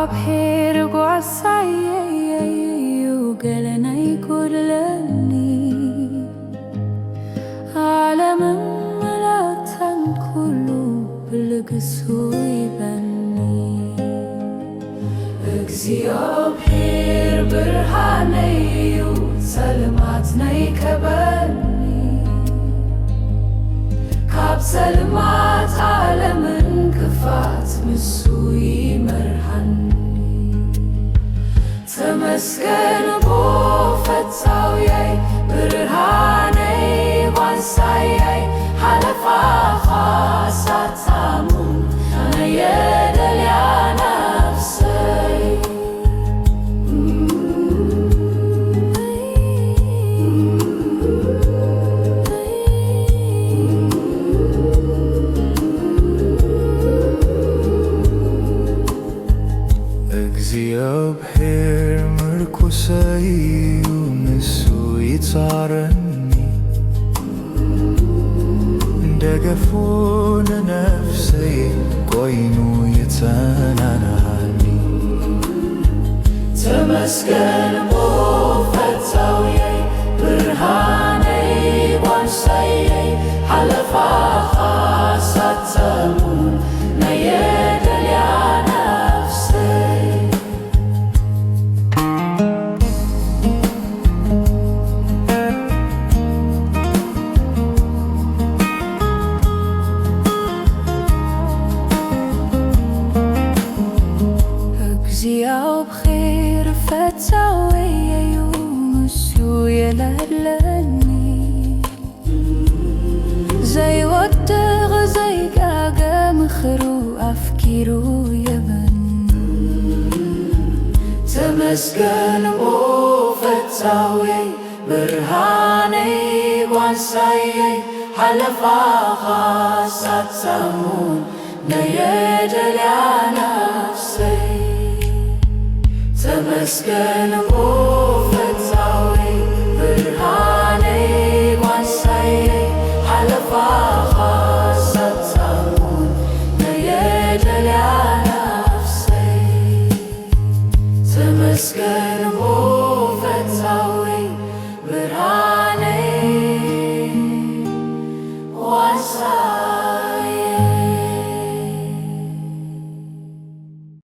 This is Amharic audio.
እግዚአብሔር ጓሳዬ ገለናይ ጎድለኒ ዓለምም መላእክትን ኩሉ ብልግሱ ይበኒ እግዚአብሔር ብርሃነዩ ጸልማት ናይከበኒ ካብ ጸልማት ዓለምን ክፋት ምሱ ይመርሃኒ ተመስገን ቦፈታውያይ ብርሃነይ ጓንሳያይ ሓለፋኻ ሳታሙን ነየደልያ ነፍሰይ እግዚአብሔር ምርኩሰዩ ንሱ ይጻረኒ እንደገፉን ነፍሰይ ኮይኑ ይጸናናኒ ተመስገን ቦፈታውያይ ብርሃነይ ጓንሳየይ ሓለፋኻ ሳተሙን ናየደልያ ነፍሰይ እግዚአብሔር ፈታውያዩ ንሱ የለለኒ ዘይወድቕ ዘይጋገ ምኽሩ ኣፍኪሩ የበኒ ተመስገን ቦፈታውያይ ብርሃነይ ጓንሳየይ ሓለፋኻ ሳትሰሙን ነየደልያ ነፍሰይ ተመስገን ቦፈታውያይ ብርሃነይ ጓንሳየይ ሓለፋኻ ሳትሰሙን ነየደልያ ነፍሰይ ተመስገን